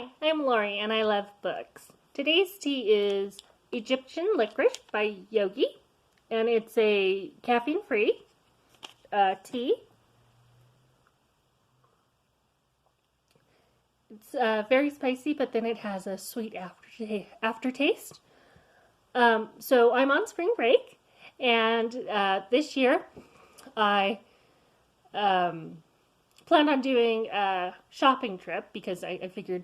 Hi, I'm Lori and I love books. Today's tea is Egyptian Licorice by Yogi, and it's a caffeine-free tea. It's very spicy, but then it has a sweet aftertaste. So I'm on spring break, and this year I planned on doing a shopping trip because I figured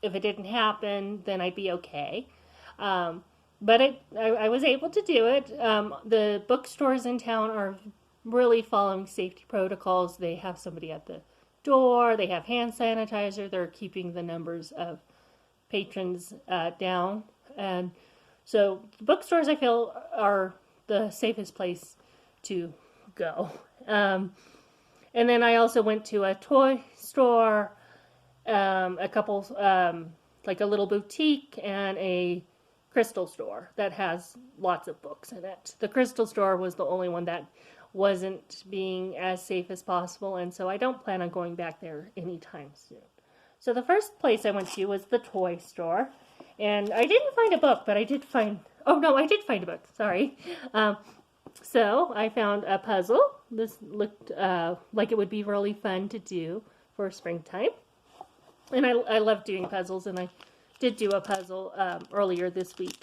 if it didn't happen, then I'd be okay. But I was able to do it. The bookstores in town are really following safety protocols. They have somebody at the door. They have hand sanitizer. They're keeping the numbers of patrons down. And so the bookstores, I feel, are the safest place to go. And then I also went to a toy store, a couple, like a little boutique, and a crystal store that has lots of books in it. The crystal store was the only one that wasn't being as safe as possible, and so I don't plan on going back there anytime soon. So the first place I went to was the toy store, and I didn't find a book, but I did find, oh no, I did find a book, sorry. So I found a puzzle. This looked like it would be really fun to do for springtime. And I love doing puzzles, and I did do a puzzle earlier this week.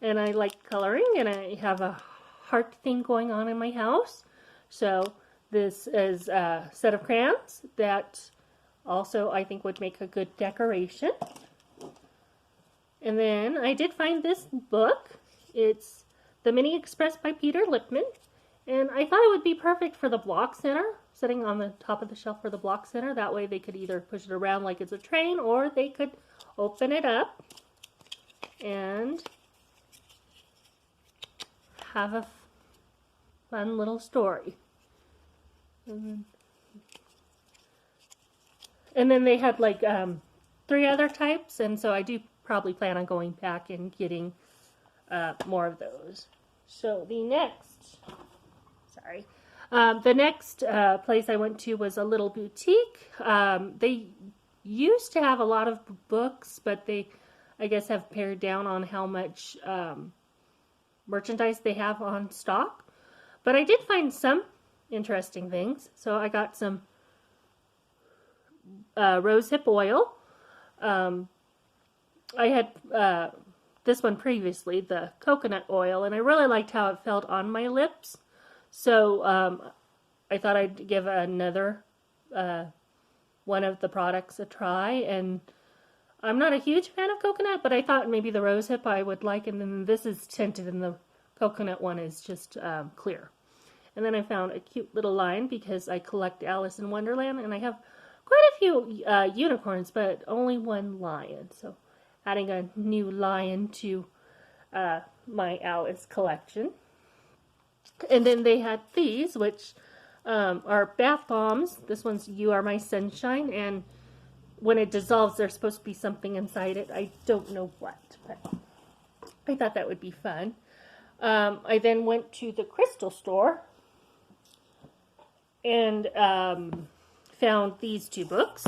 And I like coloring, and I have a heart thing going on in my house. So this is a set of crayons that also I think would make a good decoration. And then I did find this book. It's The Mini Express by Peter Lipman. And I thought it would be perfect for the block center, sitting on the top of the shelf for the block center. That way they could either push it around like it's a train, or they could open it up and have a fun little story. And then they had like 3 other types, and so I do probably plan on going back and getting more of those. So the next place I went to was a little boutique. They used to have a lot of books, but they, I guess, have pared down on how much merchandise they have on stock. But I did find some interesting things. So I got some rosehip oil. I had this one previously, the coconut oil, and I really liked how it felt on my lips. So I thought I'd give another one of the products a try, and I'm not a huge fan of coconut, but I thought maybe the rosehip I would like, and then this is tinted and the coconut one is just clear. And then I found a cute little lion because I collect Alice in Wonderland, and I have quite a few unicorns, but only one lion. So adding a new lion to my Alice collection. And then they had these, which are bath bombs. This one's You Are My Sunshine, and when it dissolves, there's supposed to be something inside it. I don't know what, but I thought that would be fun. I then went to the crystal store and found these 2 books.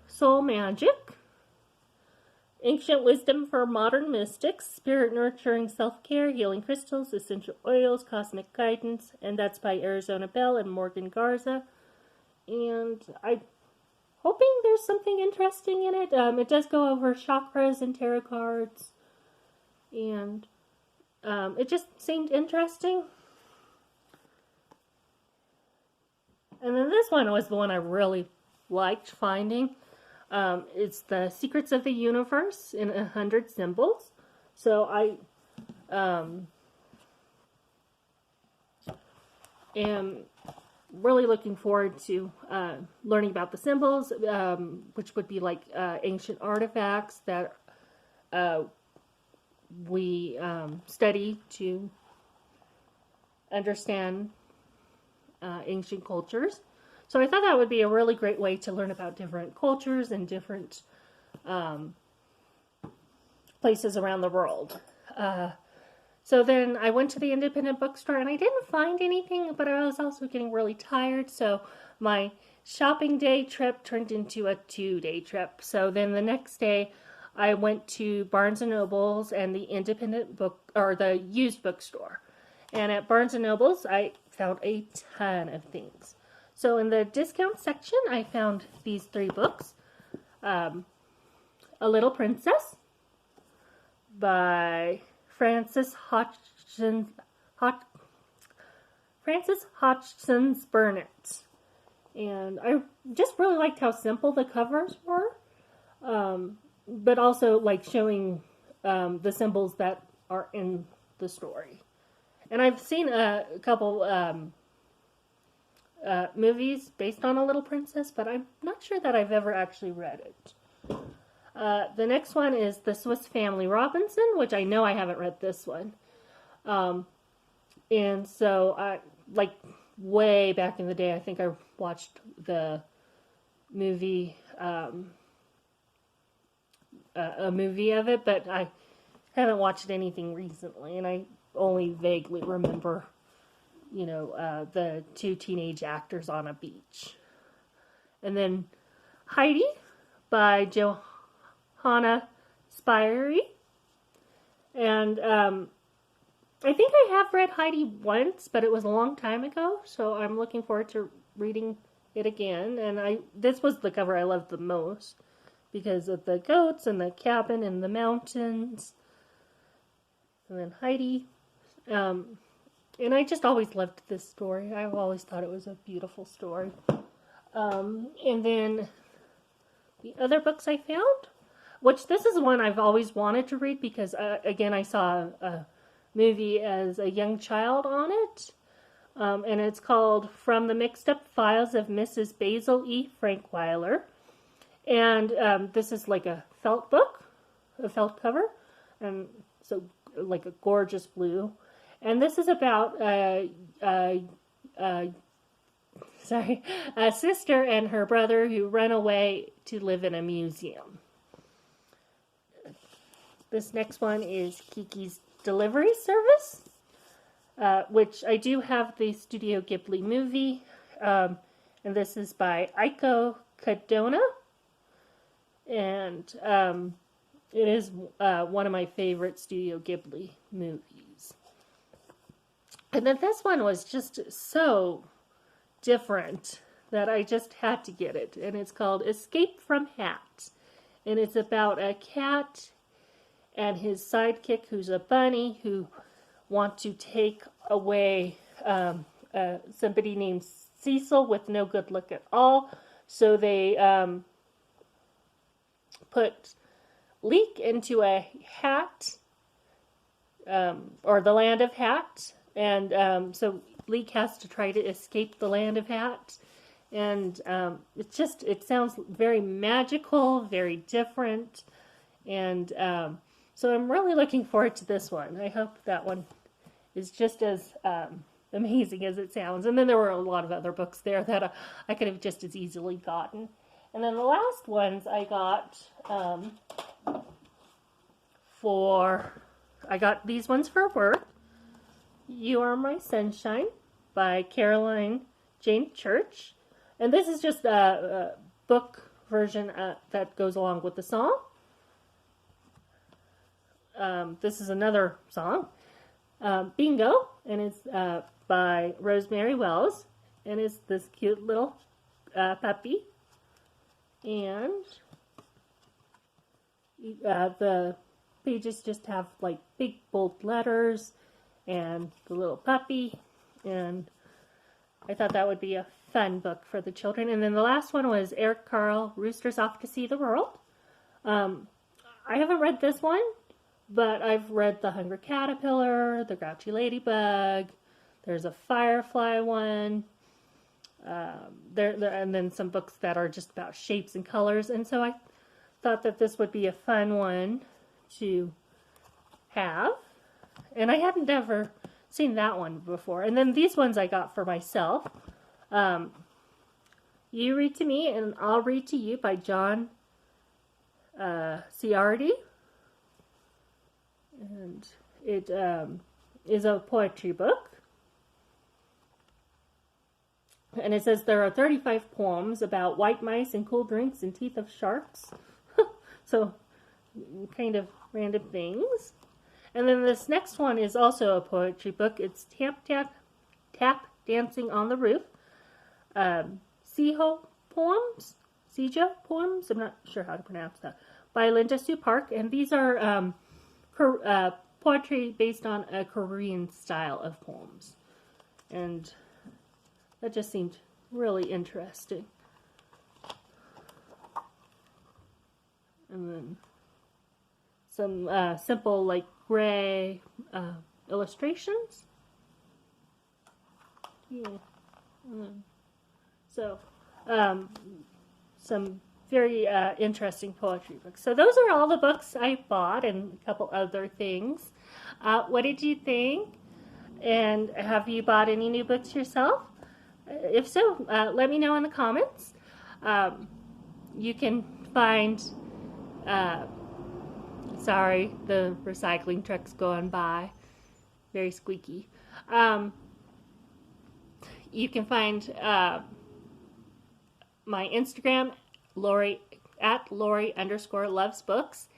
Soul Magic, Ancient Wisdom for Modern Mystics, Spirit Nurturing Self-Care, Healing Crystals, Essential Oils, Cosmic Guidance, and that's by Arizona Bell and Morgan Garza. And I'm hoping there's something interesting in it. It does go over chakras and tarot cards, and it just seemed interesting. And then this one was the one I really liked finding. It's The Secrets of the Universe in 100 Symbols. So I am really looking forward to learning about the symbols, which would be like ancient artifacts that we study to understand ancient cultures. So I thought that would be a really great way to learn about different cultures and different places around the world. So then I went to the independent bookstore and I didn't find anything, but I was also getting really tired. So my shopping day trip turned into a 2-day trip. So then the next day, I went to Barnes and Nobles and the independent book or the used bookstore. And at Barnes and Nobles, I found a ton of things. So in the discount section, I found these 3 books. A Little Princess by Frances Hodgson Burnett. And I just really liked how simple the covers were, but also like showing the symbols that are in the story. And I've seen a couple movies based on A Little Princess, but I'm not sure that I've ever actually read it. The next one is The Swiss Family Robinson, which I know I haven't read this one. And so, like, way back in the day, I think I watched the movie, a movie of it, but I haven't watched anything recently, and I only vaguely remember, the 2 teenage actors on a beach. And then Heidi by Johanna Spyri. And I think I have read Heidi once, but it was a long time ago, so I'm looking forward to reading it again. And this was the cover I loved the most because of the goats and the cabin and the mountains. And then Heidi. And I just always loved this story. I've always thought it was a beautiful story. And then the other books I found, which this is one I've always wanted to read because, again, I saw a movie as a young child on it. And it's called From the Mixed Up Files of Mrs. Basil E. Frankweiler. And this is like a felt book, a felt cover. And so like a gorgeous blue. And this is about a sister and her brother who run away to live in a museum. This next one is Kiki's Delivery Service, which I do have the Studio Ghibli movie, and this is by Aiko Kadona, and it is one of my favorite Studio Ghibli movies. And then this one was just so different that I just had to get it, and it's called Escape from Hat, and it's about a cat and his sidekick, who's a bunny, who want to take away somebody named Cecil with no good luck at all. So they put Leek into a hat, or the land of Hat, and so Leek has to try to escape the land of Hat. And it sounds very magical, very different, and so I'm really looking forward to this one. I hope that one is just as amazing as it sounds. And then there were a lot of other books there that I could have just as easily gotten. And then the last ones I got I got these ones for work. You Are My Sunshine by Caroline Jane Church. And this is just a book version that goes along with the song. This is another song, Bingo, and it's by Rosemary Wells, and it's this cute little puppy, and the pages just have like big bold letters, and the little puppy, and I thought that would be a fun book for the children. And then the last one was Eric Carle, Roosters Off to See the World. I haven't read this one, but I've read The Hungry Caterpillar, The Grouchy Ladybug, there's a Firefly one, and then some books that are just about shapes and colors, and so I thought that this would be a fun one to have, and I hadn't ever seen that one before. And then these ones I got for myself. You Read to Me and I'll Read to You by John Ciardi. And it is a poetry book. And it says there are 35 poems about white mice and cool drinks and teeth of sharks. So, kind of random things. And then this next one is also a poetry book. It's Tap Tap Tap Dancing on the Roof. Sejo poems? Sejo poems? I'm not sure how to pronounce that. By Linda Sue Park. And these are poetry based on a Korean style of poems. And that just seemed really interesting. And then some simple, like, gray illustrations. Yeah. So, some very interesting poetry books. So those are all the books I bought and a couple other things. What did you think? And have you bought any new books yourself? If so, let me know in the comments. You can find, sorry, the recycling truck's going by. Very squeaky. You can find my Instagram, Lori, at Lori_loves_books.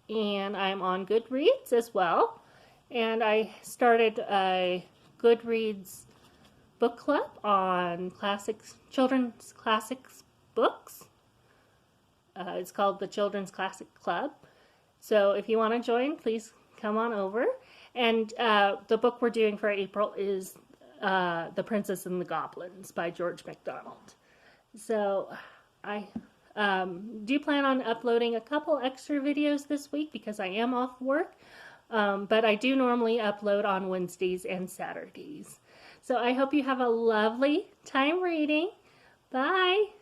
And I'm on Goodreads as well. And I started a Goodreads book club on children's classics books. It's called the Children's Classic Club. So if you want to join, please come on over. And the book we're doing for April is The Princess and the Goblins by George MacDonald. So I do plan on uploading a couple extra videos this week because I am off work. But I do normally upload on Wednesdays and Saturdays. So I hope you have a lovely time reading. Bye!